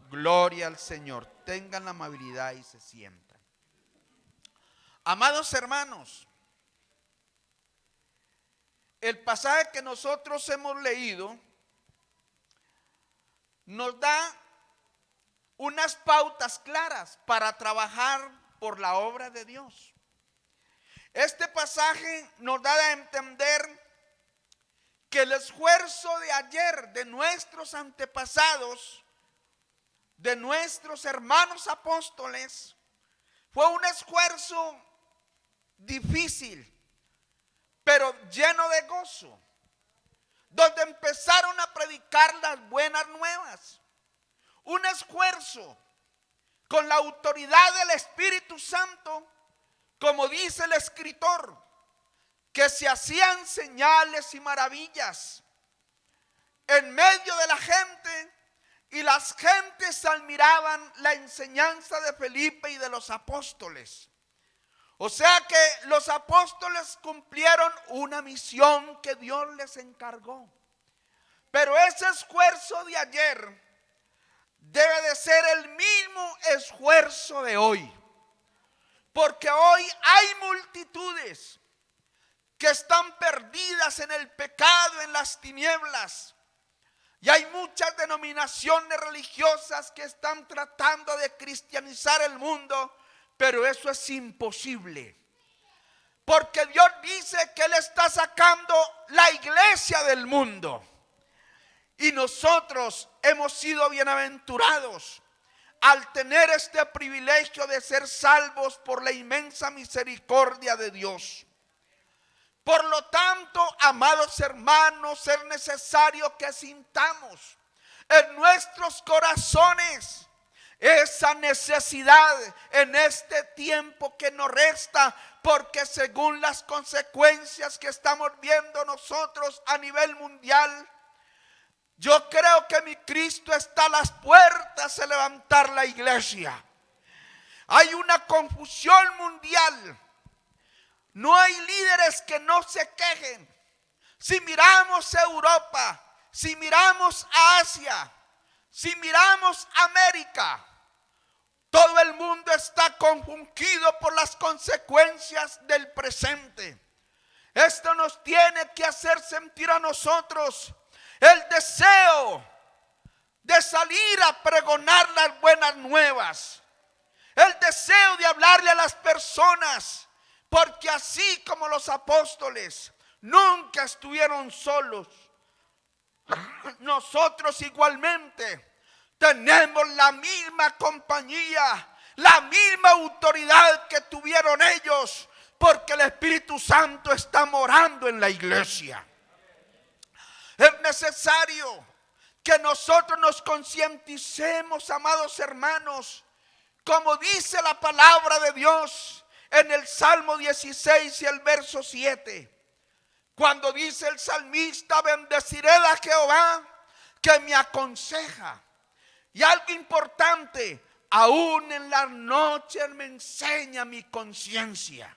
Gloria al Señor. Tengan la amabilidad y se sientan. Amados hermanos, el pasaje que nosotros hemos leído nos da unas pautas claras para trabajar por la obra de Dios. Este pasaje nos da a entender que el esfuerzo de ayer de nuestros antepasados, de nuestros hermanos apóstoles, fue un esfuerzo difícil, pero lleno de gozo, donde empezaron a predicar las buenas nuevas. Un esfuerzo con la autoridad del Espíritu Santo, como dice el escritor, que se hacían señales y maravillas en medio de la gente, y las gentes admiraban la enseñanza de Felipe y de los apóstoles. O sea que los apóstoles cumplieron una misión que Dios les encargó. Pero ese esfuerzo de ayer debe de ser el mismo esfuerzo de hoy. Porque hoy hay multitudes que están perdidas en el pecado, en las tinieblas. Y hay muchas denominaciones religiosas que están tratando de cristianizar el mundo, pero eso es imposible. Porque Dios dice que Él está sacando la iglesia del mundo. Y nosotros hemos sido bienaventurados al tener este privilegio de ser salvos por la inmensa misericordia de Dios. Por lo tanto, amados hermanos, es necesario que sintamos en nuestros corazones esa necesidad en este tiempo que nos resta, porque según las consecuencias que estamos viendo nosotros a nivel mundial, yo creo que mi Cristo está a las puertas de levantar la iglesia. Hay una confusión mundial. No hay líderes que no se quejen. Si miramos a Europa, si miramos a Asia, si miramos a América, todo el mundo está confundido por las consecuencias del presente. Esto nos tiene que hacer sentir a nosotros el deseo de salir a pregonar las buenas nuevas, el deseo de hablarle a las personas. Porque así como los apóstoles nunca estuvieron solos, nosotros igualmente tenemos la misma compañía, la misma autoridad que tuvieron ellos, porque el Espíritu Santo está morando en la iglesia. Es necesario que nosotros nos concienticemos, amados hermanos, como dice la palabra de Dios en el Salmo 16 y el verso 7, cuando dice el salmista: bendeciré a Jehová que me aconseja. Y algo importante: aún en las noches me enseña mi conciencia.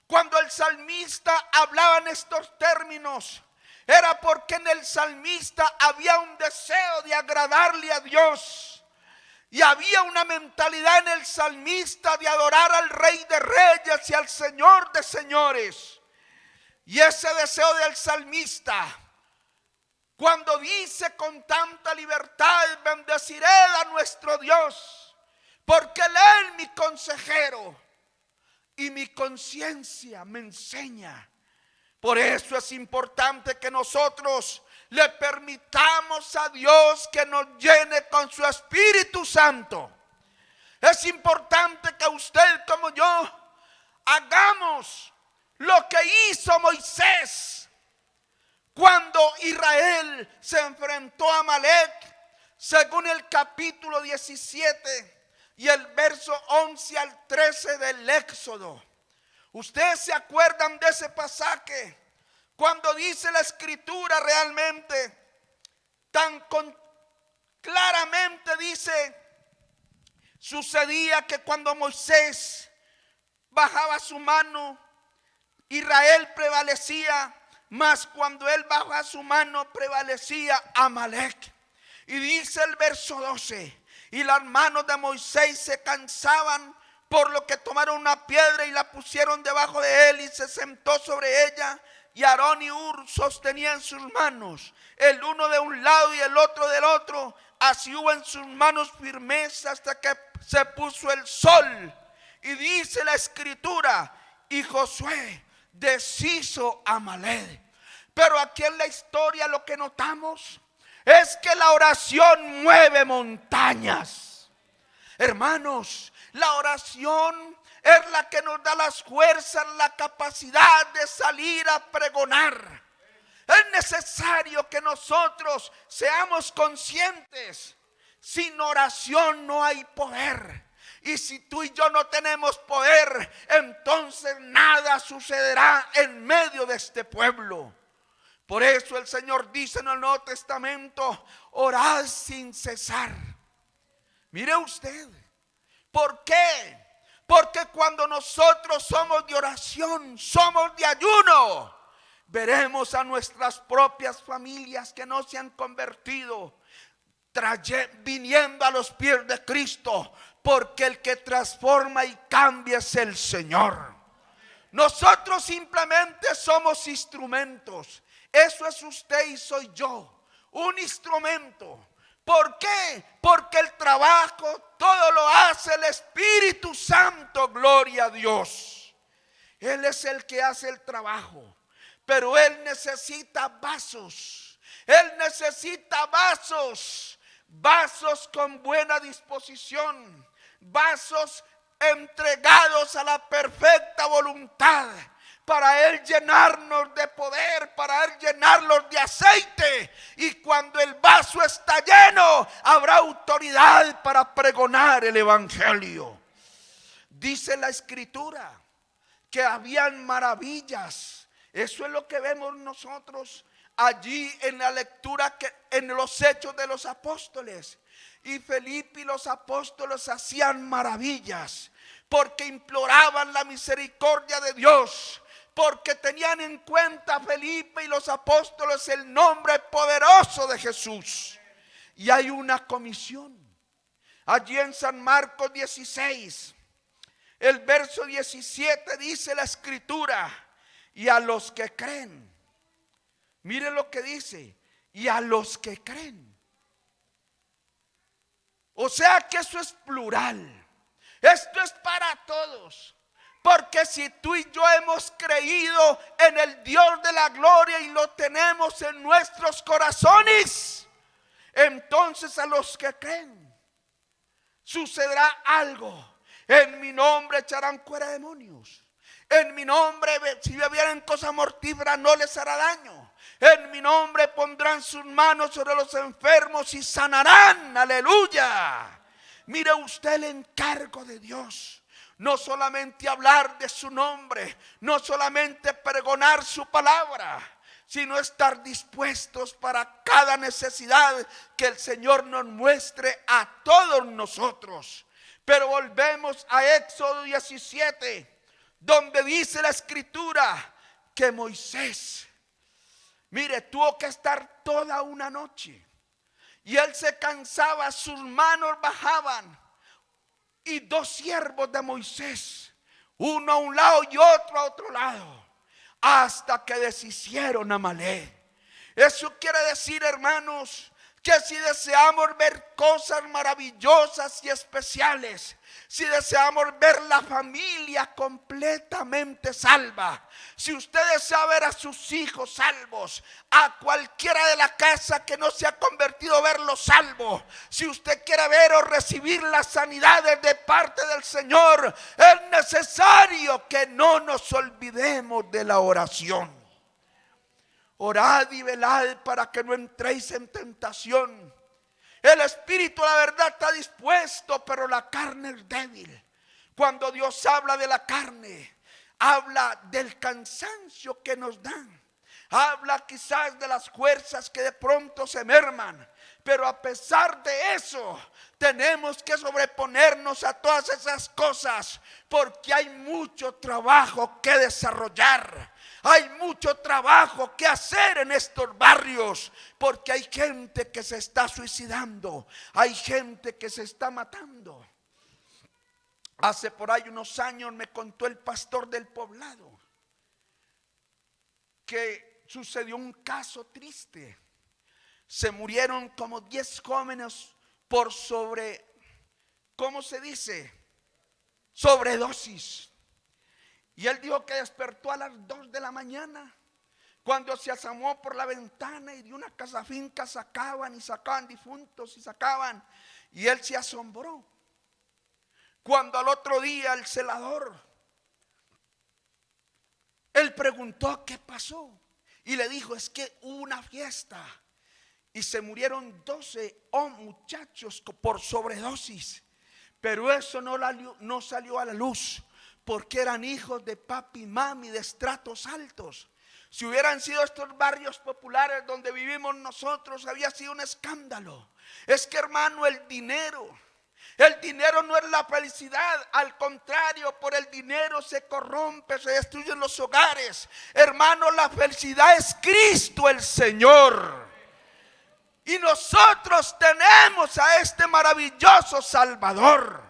Cuando el salmista hablaba en estos términos, era porque en el salmista había un deseo de agradarle a Dios. Y había una mentalidad en el salmista de adorar al Rey de Reyes y al Señor de Señores. Y ese deseo del salmista, cuando dice con tanta libertad: bendeciré a nuestro Dios, porque Él es mi consejero y mi conciencia me enseña. Por eso es importante que nosotros le permitamos a Dios que nos llene con su Espíritu Santo. Es importante que usted como yo hagamos lo que hizo Moisés cuando Israel se enfrentó a Amalek, según el capítulo 17 y el verso 11 al 13 del Éxodo. ¿Ustedes se acuerdan de ese pasaje? Cuando dice la escritura realmente claramente dice: sucedía que cuando Moisés bajaba su mano, Israel prevalecía, mas cuando él bajaba su mano prevalecía Amalek. Y dice el verso 12: y las manos de Moisés se cansaban, por lo que tomaron una piedra y la pusieron debajo de él y se sentó sobre ella. Y Aarón y Hur sostenían sus manos, el uno de un lado y el otro del otro. Así hubo en sus manos firmeza hasta que se puso el sol. Y dice la escritura: y Josué deshizo a Amalek. Pero aquí en la historia lo que notamos es que la oración mueve montañas. Hermanos, la oración es la que nos da las fuerzas, la capacidad de salir a pregonar. Es necesario que nosotros seamos conscientes. Sin oración no hay poder. Y si tú y yo no tenemos poder, entonces nada sucederá en medio de este pueblo. Por eso el Señor dice en el Nuevo Testamento: orad sin cesar. Mire usted, ¿por qué? Porque cuando nosotros somos de oración, somos de ayuno, veremos a nuestras propias familias que no se han convertido viniendo a los pies de Cristo, porque el que transforma y cambia es el Señor. Nosotros simplemente somos instrumentos. Eso es usted y soy yo, un instrumento. ¿Por qué? Porque el trabajo todo lo hace el Espíritu Santo, gloria a Dios. Él es el que hace el trabajo, pero Él necesita vasos. Él necesita vasos, vasos con buena disposición, vasos entregados a la perfecta voluntad, para Él llenarnos de poder, para Él llenarlos de aceite. Y cuando el vaso está lleno, habrá autoridad para pregonar el evangelio. Dice la escritura que habían maravillas. Eso es lo que vemos nosotros allí en la lectura, en los Hechos de los Apóstoles. Y Felipe y los apóstoles hacían maravillas porque imploraban la misericordia de Dios, porque tenían en cuenta Felipe y los apóstoles el nombre poderoso de Jesús. Y hay una comisión allí en San Marcos 16, el verso 17, dice la escritura: y a los que creen. Mire lo que dice: y a los que creen. O sea que eso es plural. Esto es para todos. Porque si tú y yo hemos creído en el Dios de la gloria y lo tenemos en nuestros corazones, entonces a los que creen sucederá algo. En mi nombre echarán fuera demonios. En mi nombre, si bebieren cosas mortíferas, no les hará daño. En mi nombre pondrán sus manos sobre los enfermos y sanarán. Aleluya. Mire usted el encargo de Dios. No solamente hablar de su nombre, no solamente pregonar su palabra, sino estar dispuestos para cada necesidad que el Señor nos muestre a todos nosotros. Pero volvemos a Éxodo 17, donde dice la escritura que Moisés, mire, tuvo que estar toda una noche. Y él se cansaba, sus manos bajaban. Y dos siervos de Moisés, uno a un lado y otro a otro lado, hasta que deshicieron a Amalek. Eso quiere decir, hermanos, que si deseamos ver cosas maravillosas y especiales, si deseamos ver la familia completamente salva, si usted desea ver a sus hijos salvos, a cualquiera de la casa que no se ha convertido, verlo salvo, si usted quiere ver o recibir las sanidades de parte del Señor, es necesario que no nos olvidemos de la oración. Orad y velad para que no entréis en tentación. El espíritu, la verdad, está dispuesto, pero la carne es débil. Cuando Dios habla de la carne, habla del cansancio que nos dan. Habla quizás de las fuerzas que de pronto se merman. Pero a pesar de eso, tenemos que sobreponernos a todas esas cosas, porque hay mucho trabajo que desarrollar. Hay mucho trabajo que hacer en estos barrios, porque hay gente que se está suicidando, hay gente que se está matando. Hace por ahí unos años me contó el pastor del poblado que sucedió un caso triste. Se murieron como 10 jóvenes por ¿cómo se dice? Sobredosis. Y él dijo que despertó a las 2 de la mañana, cuando se asomó por la ventana y de una casa finca sacaban difuntos y sacaban. Y él se asombró cuando al otro día el celador, él preguntó qué pasó. Y le dijo, es que hubo una fiesta y se murieron 12 muchachos por sobredosis. Pero eso no salió a la luz, porque eran hijos de papi y mami de estratos altos. Si hubieran sido estos barrios populares donde vivimos nosotros, había sido un escándalo. Es que, hermano, el dinero no es la felicidad. Al contrario, por el dinero se corrompe, se destruyen los hogares. Hermano, la felicidad es Cristo el Señor. Y nosotros tenemos a este maravilloso Salvador.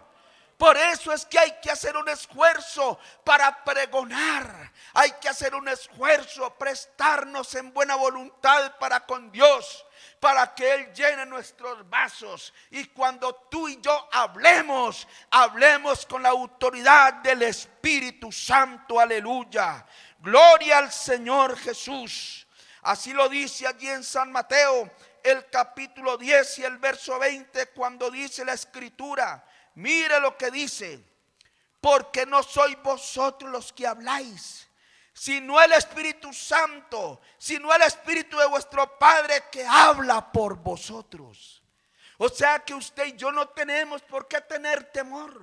Por eso es que hay que hacer un esfuerzo para pregonar. Hay que hacer un esfuerzo, prestarnos en buena voluntad para con Dios, para que Él llene nuestros vasos. Y cuando tú y yo hablemos con la autoridad del Espíritu Santo. Aleluya. Gloria al Señor Jesús. Así lo dice allí en San Mateo, el capítulo 10 y el verso 20, cuando dice la Escritura. Mire lo que dice: porque no sois vosotros los que habláis, sino el Espíritu Santo, sino el Espíritu de vuestro Padre que habla por vosotros. O sea que usted y yo no tenemos por qué tener temor,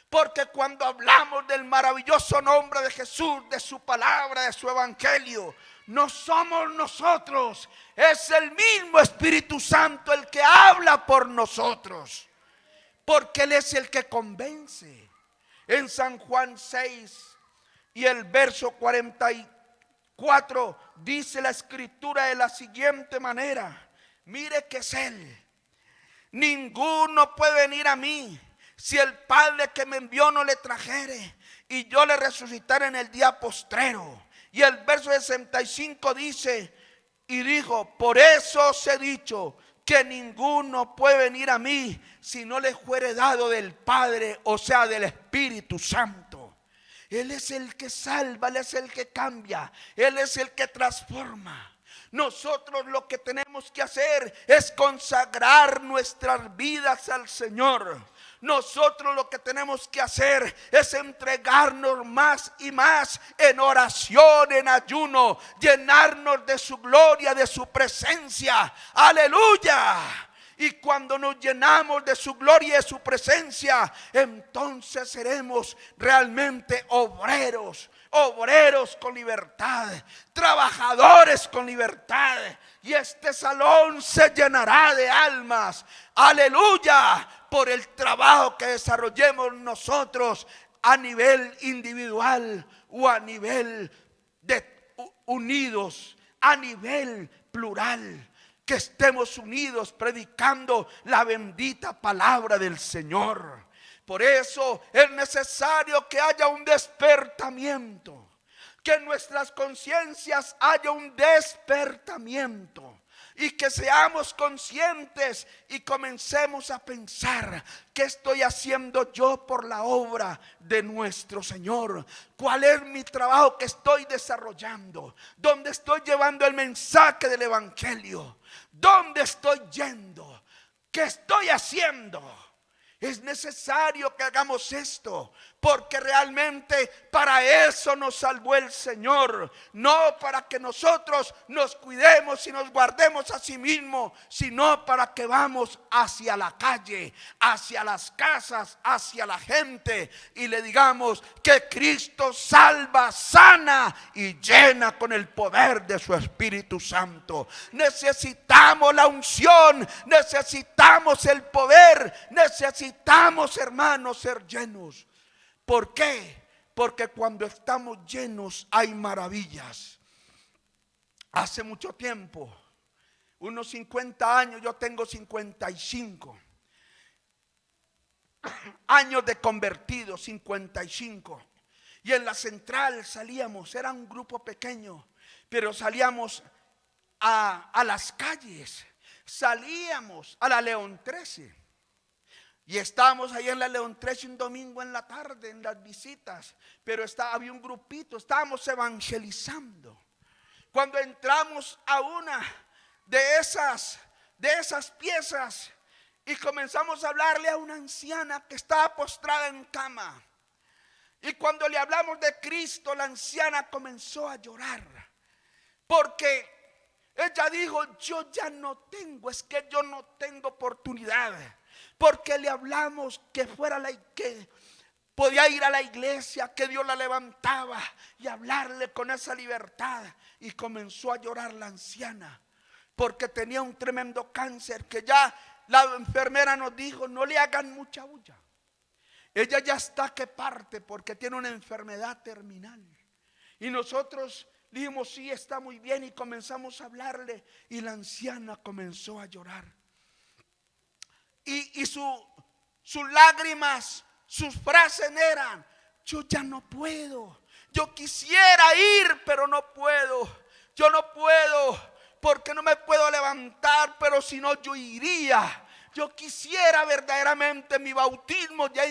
porque cuando hablamos del maravilloso nombre de Jesús, de su palabra, de su evangelio, no somos nosotros, es el mismo Espíritu Santo el que habla por nosotros. Porque Él es el que convence. En San Juan 6 y el verso 44 dice la Escritura de la siguiente manera. Mire que es Él. Ninguno puede venir a mí si el Padre que me envió no le trajere, y yo le resucitaré en el día postrero. Y el verso 65 dice, y dijo, por eso os he dicho que ninguno puede venir a mí si no le fuere dado del Padre, o sea, del Espíritu Santo. Él es el que salva, Él es el que cambia, Él es el que transforma. Nosotros lo que tenemos que hacer es consagrar nuestras vidas al Señor. Nosotros lo que tenemos que hacer es entregarnos más y más en oración, en ayuno, llenarnos de su gloria, de su presencia. Aleluya. Y cuando nos llenamos de su gloria y de su presencia, entonces seremos realmente obreros con libertad, trabajadores con libertad. Y este salón se llenará de almas, aleluya, por el trabajo que desarrollemos nosotros a nivel individual o a nivel de unidos, a nivel plural. Que estemos unidos predicando la bendita palabra del Señor. Por eso es necesario que haya un despertamiento, que en nuestras conciencias haya un despertamiento, y que seamos conscientes y comencemos a pensar: ¿qué estoy haciendo yo por la obra de nuestro Señor? ¿Cuál es mi trabajo que estoy desarrollando? ¿Dónde estoy llevando el mensaje del evangelio? ¿Dónde estoy yendo? ¿Qué estoy haciendo? Es necesario que hagamos esto, porque realmente para eso nos salvó el Señor. No para que nosotros nos cuidemos y nos guardemos a sí mismos, sino para que vamos hacia la calle, hacia las casas, hacia la gente, y le digamos que Cristo salva, sana y llena con el poder de su Espíritu Santo. Necesitamos la unción, necesitamos el poder, necesitamos, hermanos, ser llenos. ¿Por qué? porque cuando estamos llenos hay maravillas. Hace mucho tiempo, unos 50 años, yo tengo 55 años de convertido, 55. Y en la central salíamos, era un grupo pequeño, pero salíamos a las calles, salíamos a la León 13. Y estábamos ahí en la León 13 un domingo en la tarde, en las visitas, pero había un grupito, estábamos evangelizando. Cuando entramos a una de esas piezas y comenzamos a hablarle a una anciana que estaba postrada en cama. Y cuando le hablamos de Cristo, la anciana comenzó a llorar, porque ella dijo: yo ya no tengo, es que yo no tengo oportunidad, porque le hablamos que que podía ir a la iglesia, que Dios la levantaba y hablarle con esa libertad. Y comenzó a llorar la anciana, porque tenía un tremendo cáncer que ya la enfermera nos dijo: no le hagan mucha bulla. Ella ya está que parte porque tiene una enfermedad terminal. Y nosotros dijimos: sí, está muy bien. Y comenzamos a hablarle, y la anciana comenzó a llorar. Y sus lágrimas, sus frases eran: yo ya no puedo, yo quisiera ir, pero no puedo. Yo no puedo porque no me puedo levantar, pero si no yo iría. Yo quisiera verdaderamente mi bautismo. Yo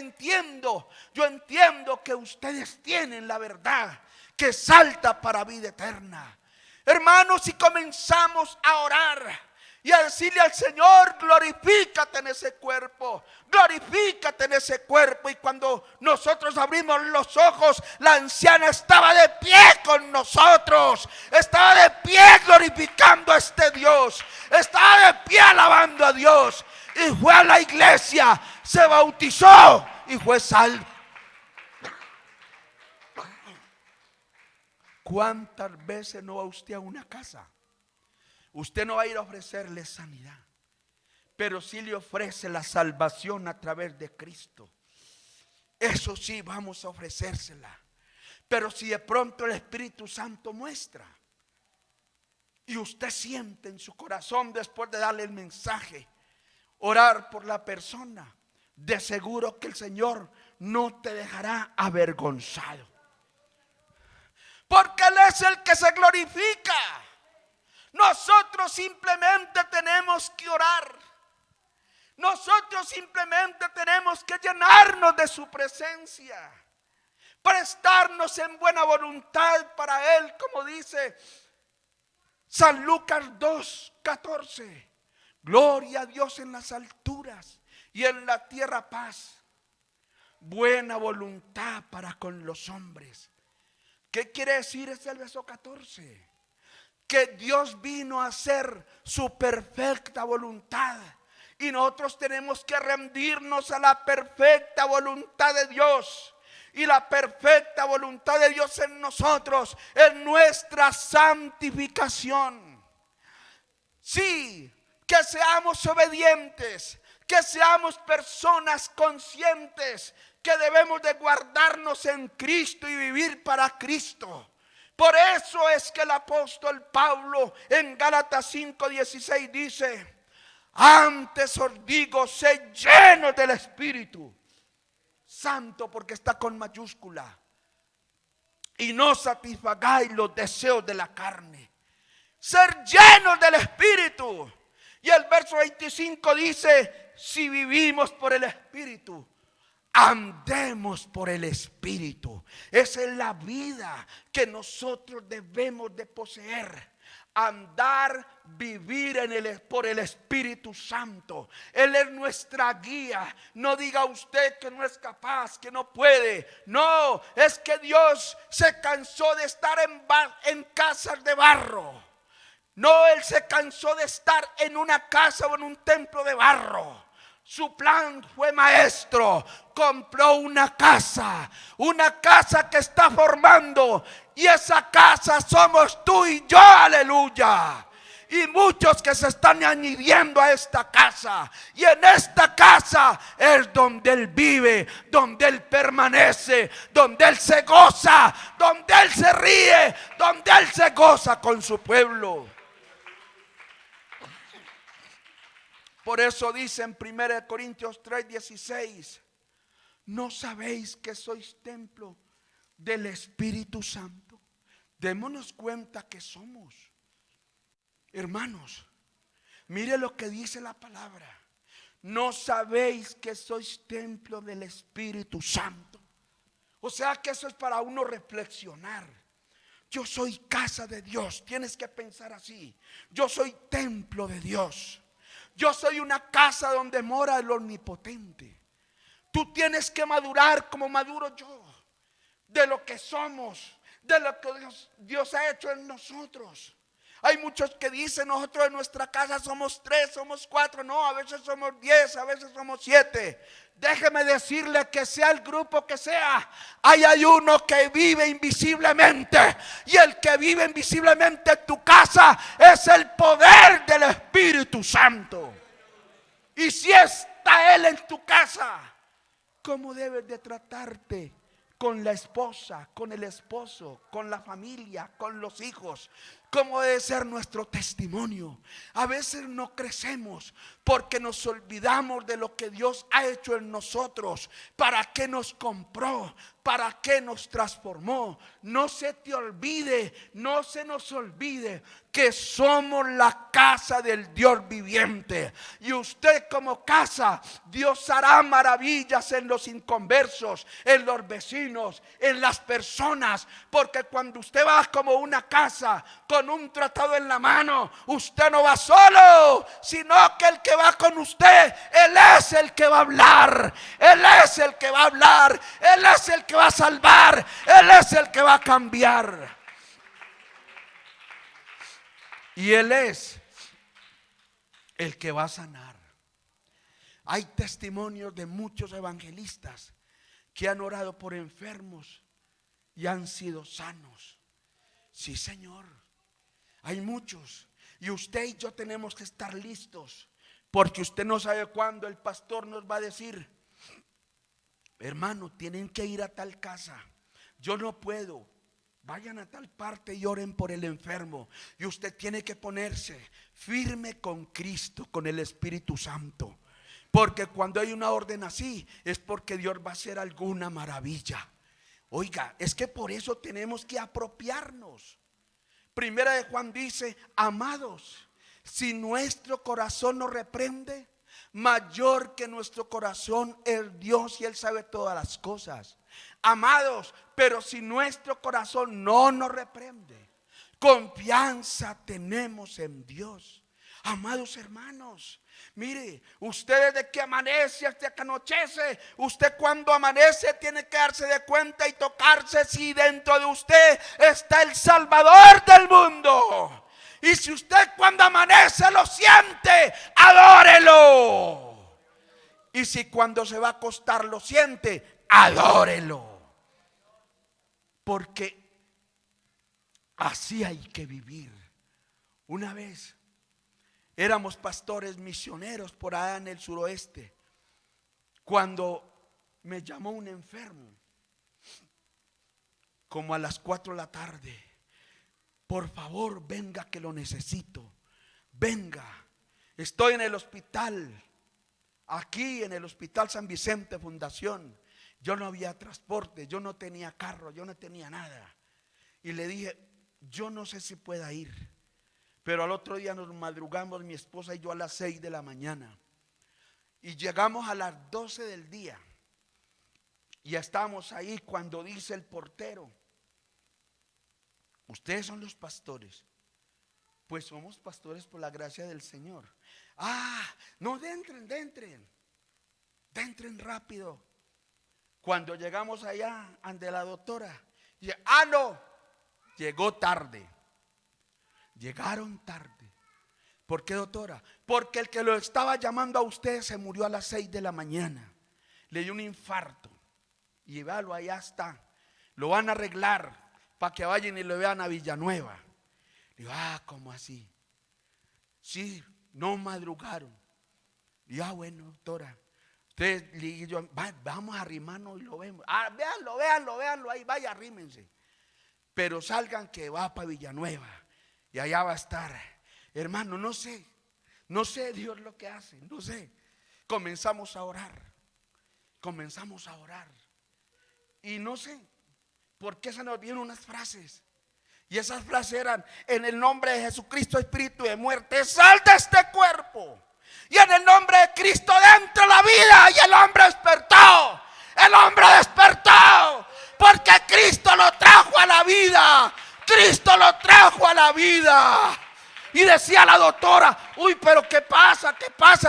entiendo que ustedes tienen la verdad que salta para vida eterna. Hermanos, si comenzamos a orar y a decirle al Señor: glorifícate en ese cuerpo, glorifícate en ese cuerpo. Y cuando nosotros abrimos los ojos, la anciana estaba de pie con nosotros, estaba de pie glorificando a este Dios, estaba de pie alabando a Dios. Y fue a la iglesia, se bautizó y fue salvo. ¿Cuántas veces no va usted a una casa? Usted no va a ir a ofrecerle sanidad, pero sí le ofrece la salvación a través de Cristo. Eso sí, vamos a ofrecérsela. Pero si de pronto el Espíritu Santo muestra y usted siente en su corazón, después de darle el mensaje, orar por la persona, de seguro que el Señor no te dejará avergonzado, porque Él es el que se glorifica. Nosotros simplemente tenemos que orar. Nosotros simplemente tenemos que llenarnos de su presencia, prestarnos en buena voluntad para Él, como dice San Lucas 2:14. Gloria a Dios en las alturas y en la tierra paz, buena voluntad para con los hombres. ¿Qué quiere decir ese verso 14? Que Dios vino a hacer su perfecta voluntad, y nosotros tenemos que rendirnos a la perfecta voluntad de Dios. Y la perfecta voluntad de Dios en nosotros es nuestra santificación. Sí, que seamos obedientes, que seamos personas conscientes que debemos de guardarnos en Cristo y vivir para Cristo. Por eso es que el apóstol Pablo en Gálatas 5:16 dice: antes os digo, sed llenos del Espíritu Santo, porque está con mayúscula, y no satisfagáis los deseos de la carne. Ser llenos del Espíritu. Y el verso 25 dice: si vivimos por el Espíritu, andemos por el Espíritu. Esa es la vida que nosotros debemos de poseer. Andar, vivir por el Espíritu Santo. Él es nuestra guía. No diga usted que no es capaz, que no puede. No, es que Dios se cansó de estar en casas de barro. No, Él se cansó de estar en una casa o en un templo de barro. Su plan fue maestro. Compró una casa que está formando, y esa casa somos tú y yo, aleluya. y muchos que se están añadiendo a esta casa. Y en esta casa es donde Él vive, donde Él permanece, donde Él se goza, donde Él se ríe, donde Él se goza con su pueblo. Por eso dice en 1 Corintios 3:16: ¿no sabéis que sois templo del Espíritu Santo? Démonos cuenta que somos. Hermanos, mire lo que dice la palabra. ¿No sabéis que sois templo del Espíritu Santo? O sea que eso es para uno reflexionar. Yo soy casa de Dios. Tienes que pensar así. Yo soy templo de Dios. Yo soy una casa donde mora el Omnipotente. Tú tienes que madurar como maduro yo, de lo que somos, de lo que Dios ha hecho en nosotros. Hay muchos que dicen: nosotros en nuestra casa somos 3, somos 4. No, a veces somos 10, a veces somos 7. Déjeme decirle que sea el grupo que sea, hay uno que vive invisiblemente. Y el que vive invisiblemente en tu casa es el poder del Espíritu Santo. Y si está Él en tu casa, ¿cómo debes de tratarte con la esposa, con el esposo, con la familia, con los hijos? ¿Cómo debe ser nuestro testimonio? A veces no crecemos porque nos olvidamos de lo que Dios ha hecho en nosotros. ¿Para qué nos compró? ¿Para qué nos transformó? No se te olvide, no se nos olvide que somos la casa del Dios viviente. Y usted como casa, Dios hará maravillas en los inconversos, en los vecinos, en las personas. Porque cuando usted va como una casa con un tratado en la mano, usted no va solo, sino que el que va con usted, Él es el que va a hablar. Él es el que va a hablar. Él es el que va a salvar. Él es el que va a cambiar. Y Él es el que va a sanar. Hay testimonios de muchos evangelistas que han orado por enfermos y han sido sanos. Sí, Señor. Hay muchos. Y usted y yo tenemos que estar listos, porque usted no sabe cuándo el pastor nos va a decir: hermano, tienen que ir a tal casa. Yo no puedo. Vayan a tal parte y oren por el enfermo. Y usted tiene que ponerse firme con Cristo, con el Espíritu Santo. Porque cuando hay una orden así, es porque Dios va a hacer alguna maravilla. Oiga, es que por eso tenemos que apropiarnos. Primera de Juan dice: amados, si nuestro corazón nos reprende, mayor que nuestro corazón es Dios, y Él sabe todas las cosas. Amados, pero si nuestro corazón no nos reprende, confianza tenemos en Dios. Amados hermanos, mire, usted desde que amanece hasta que anochece, usted cuando amanece tiene que darse de cuenta y tocarse si dentro de usted está el Salvador del mundo. Y si usted cuando amanece lo siente, adórelo. Y si cuando se va a acostar lo siente, adórelo. Porque así hay que vivir. Una vez éramos pastores misioneros por allá en el suroeste, cuando me llamó un enfermo como a las 4 de la tarde: por favor, venga que lo necesito. Venga, estoy en el hospital, aquí en el Hospital San Vicente Fundación. Yo no había transporte, yo no tenía carro, yo no tenía nada. Y le dije: yo no sé si pueda ir. Pero al otro día nos madrugamos, mi esposa y yo, a las 6 de la mañana. Y llegamos a las 12 del día. Y estamos ahí cuando dice el portero: ustedes son los pastores. Pues somos pastores por la gracia del Señor. Ah, no, entren rápido. Cuando llegamos allá ante la doctora, dice: ah, no, llegó tarde. Llegaron tarde. ¿Por qué, doctora? Porque el que lo estaba llamando a usted se murió a las 6 de la mañana. Le dio un infarto. Y véalo, allá está. Lo van a arreglar para que vayan y lo vean a Villanueva. Digo: ah, ¿cómo así? Sí, no madrugaron. Y bueno, doctora, usted y yo, vamos a arrimarnos y lo vemos. Véanlo, ahí vaya, arrímense. Pero salgan que va para Villanueva y allá va a estar. Hermano, no sé Dios lo que hace, no sé. Comenzamos a orar. Y no sé por qué se nos vienen unas frases. Y esas frases eran: en el nombre de Jesucristo, espíritu de muerte, sal de este cuerpo. Y en el nombre de Cristo entra la vida. Y el hombre despertó. El hombre despertó. Porque Cristo lo trajo a la vida. Cristo lo trajo a la vida. Y decía la doctora: uy, pero ¿qué pasa?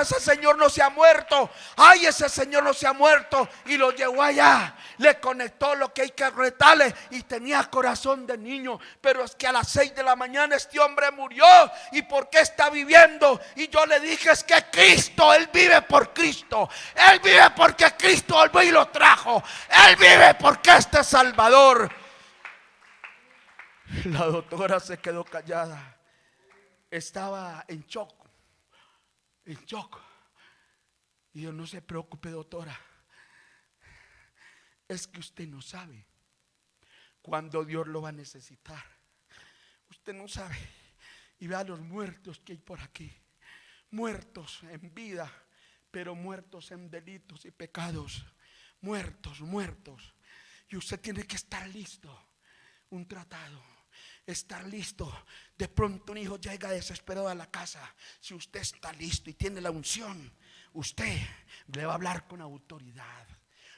Ese señor no se ha muerto. Ay, ese señor no se ha muerto. Y lo llevó allá, le conectó lo que hay que conectarle. Y tenía corazón de niño. Pero es que a las 6 de la mañana este hombre murió. ¿Y por qué está viviendo? Y yo le dije: es que Cristo, Él vive por Cristo. Él vive porque Cristo volvió y lo trajo. Él vive porque este es Salvador. La doctora se quedó callada. Estaba en shock. Y yo: no se preocupe, doctora, es que usted no sabe cuándo Dios lo va a necesitar. Usted no sabe. Y vea los muertos que hay por aquí. Muertos en vida, pero muertos en delitos y pecados. Muertos. Y usted tiene que estar listo. Un tratado. Estar listo. De pronto un hijo llega desesperado a la casa. Si usted está listo y tiene la unción, usted le va a hablar con autoridad.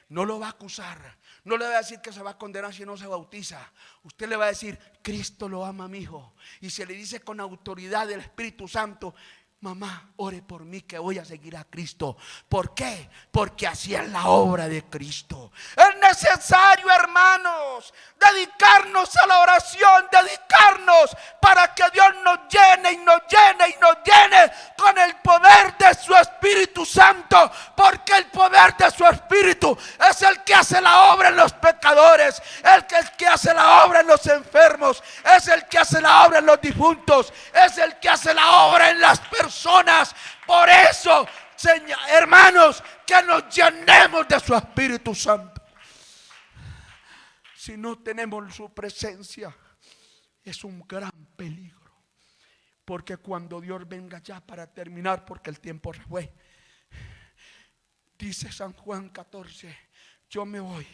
No lo va a acusar. No le va a decir que se va a condenar si no se bautiza. Usted le va a decir: Cristo lo ama, mi hijo. Y se le dice con autoridad del Espíritu Santo: mamá, ore por mí que voy a seguir a Cristo. ¿Por qué? Porque así es la obra de Cristo. Es necesario, hermanos, dedicarnos a la oración, dedicarnos para que Dios nos llene con el poder de su Espíritu Santo. Porque el poder de su Espíritu es el que hace la obra en los pecadores, el que hace la obra en los enfermos, es el que hace la obra en los difuntos, es el que hace la obra en las personas. Por eso, hermanos, que nos llenemos de su Espíritu Santo. Si no tenemos su presencia, es un gran peligro. Porque cuando Dios venga, ya para terminar, porque el tiempo se fue, dice San Juan 14: yo me voy,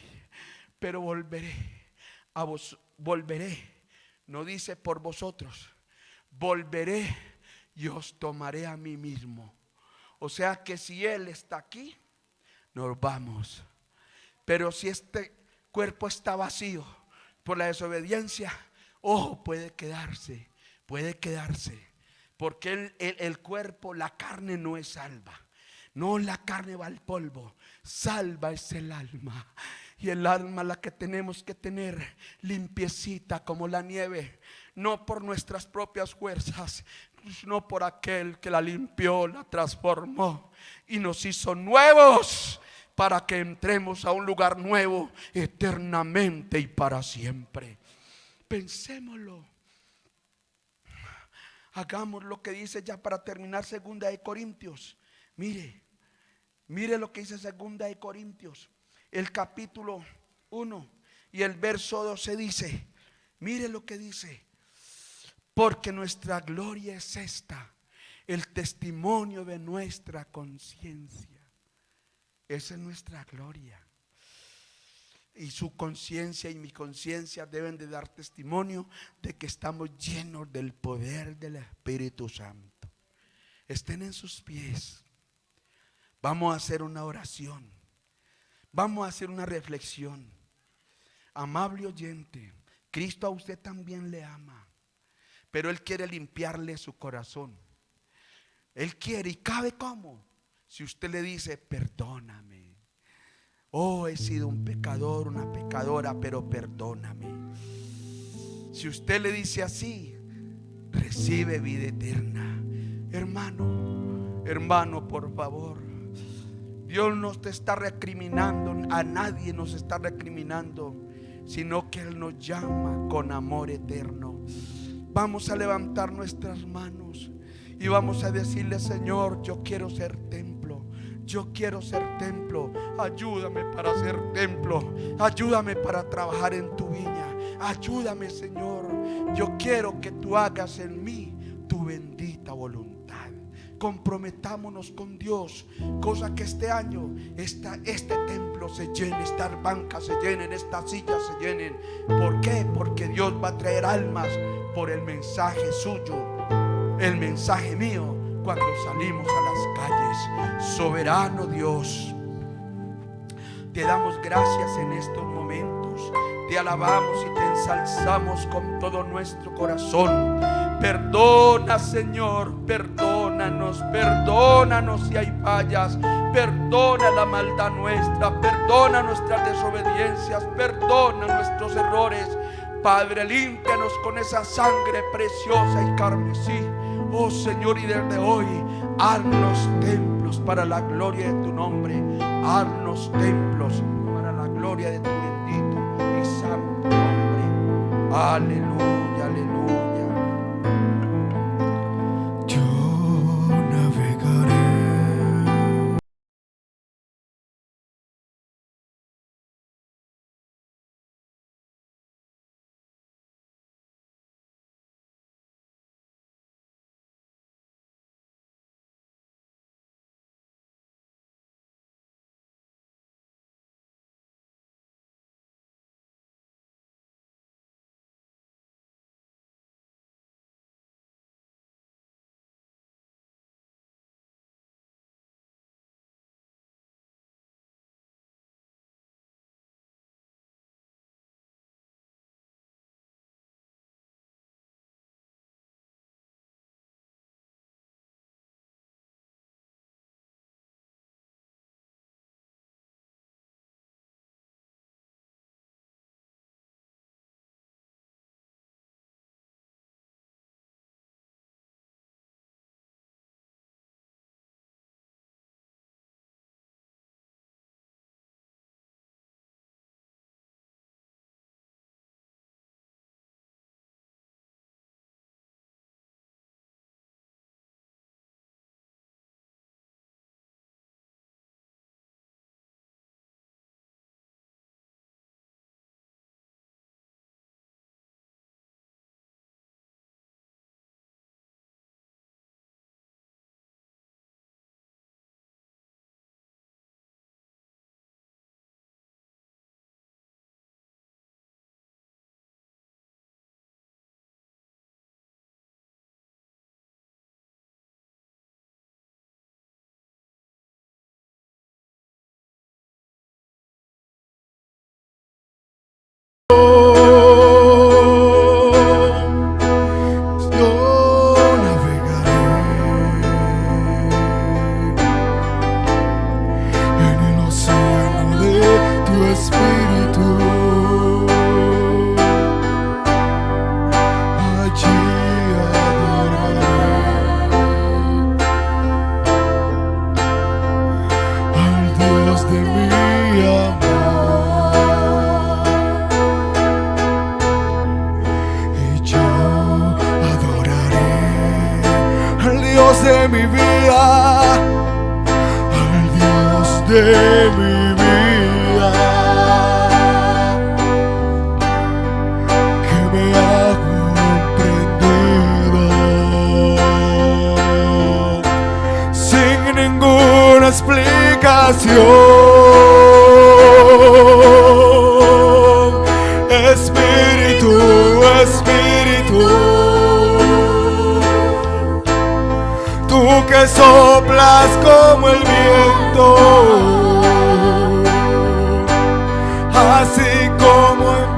pero volveré a vos. Volveré, no dice por vosotros, volveré y os tomaré a mí mismo. O sea que si Él está aquí, nos vamos. Pero si este cuerpo está vacío por la desobediencia, puede quedarse. Porque el cuerpo, la carne no es salva. No, la carne va al polvo. Salva es el alma. Y el alma la que tenemos que tener limpiecita como la nieve. No por nuestras propias fuerzas, no por aquel que la limpió, la transformó y nos hizo nuevos, para que entremos a un lugar nuevo eternamente y para siempre. Pensémoslo. Hagamos lo que dice, ya para terminar, 2 de Corintios. Mire lo que dice 2 de Corintios, el capítulo 1 y el verso 12 dice: mire lo que dice: porque nuestra gloria es esta, el testimonio de nuestra conciencia. Esa es nuestra gloria. Y su conciencia y mi conciencia deben de dar testimonio de que estamos llenos del poder del Espíritu Santo. Estén en sus pies. Vamos a hacer una oración. Vamos a hacer una reflexión. Amable oyente, Cristo a usted también le ama, pero Él quiere limpiarle su corazón. Él quiere, y cabe cómo. Si usted le dice: perdóname. He sido un pecador, una pecadora, pero perdóname. Si usted le dice así, recibe vida eterna. Hermano, por favor. Dios no te está recriminando, a nadie nos está recriminando, sino que Él nos llama con amor eterno. Vamos a levantar nuestras manos y vamos a decirle: Señor, yo quiero ser templo. Yo quiero ser templo. Ayúdame para ser templo. Ayúdame para trabajar en tu viña. Ayúdame, Señor. Yo quiero que tú hagas en mí tu bendita voluntad. Comprometámonos con Dios, cosa que este año este templo se llene, estas bancas se llenen, estas sillas se llenen. ¿Por qué? Porque Dios va a traer almas por el mensaje suyo, el mensaje mío, cuando salimos a las calles. Soberano Dios, te damos gracias en estos momentos. Te alabamos y te ensalzamos con todo nuestro corazón. Perdona, Señor, perdónanos si hay fallas. Perdona la maldad nuestra, perdona nuestras desobediencias, perdona nuestros errores. Padre, límpianos con esa sangre preciosa y carmesí. Oh Señor, y desde hoy haznos templos para la gloria de tu nombre. Haznos templos para la gloria de tu bendito y santo nombre. Aleluya, aleluya. De mi vida, al Dios de mi vida, que me ha comprendido sin ninguna explicación. Espíritu, Espíritu, tú que soplas como el viento, así como en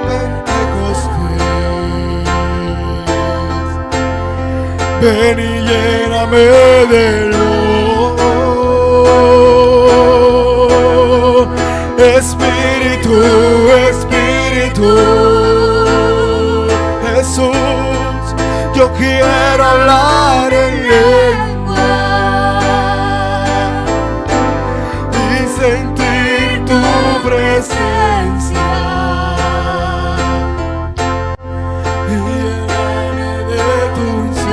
Pentecostés, ven y lléname de luz. Espíritu, Espíritu, Jesús, yo quiero hablar en lengua y sentir tu presencia y llenarme de tu unción.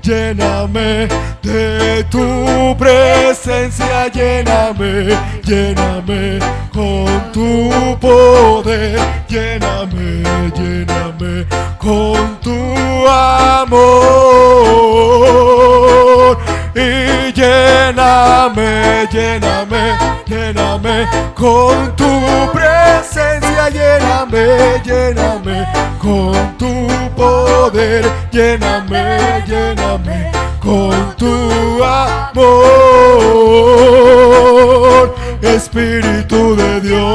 lléname de tu presencia, lléname, lléname con tu poder, lléname, lléname con tu amor y lléname, lléname, lléname con tu presencia, lléname, lléname con tu poder, lléname, lléname con tu amor, Espíritu de Dios.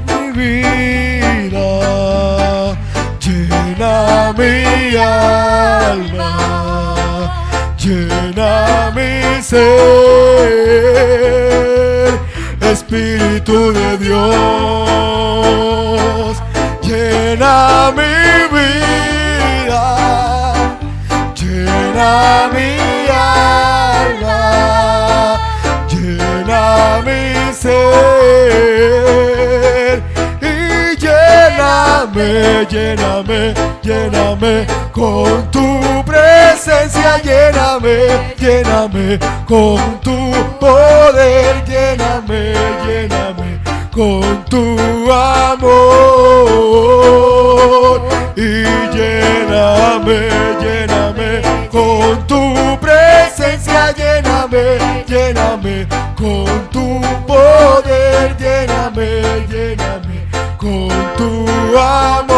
Mi vida llena mi alma, llena mi ser, Espíritu de Dios, llena mi vida, llena mi alma, llena mi ser y lléname, lléname, lléname con tu presencia, lléname, lléname con tu poder, lléname, lléname con tu amor y lléname, lléname con tu presencia, lléname, lléname con tu poder, lléname, lléname con tu amor.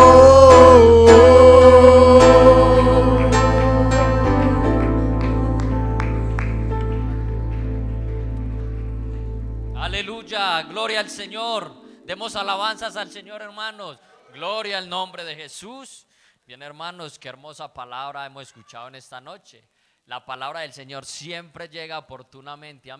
Aleluya, gloria al Señor. Demos alabanzas al Señor, hermanos. Gloria al nombre de Jesús. Bien, hermanos, qué hermosa palabra hemos escuchado en esta noche. La palabra del Señor siempre llega oportunamente. Amén.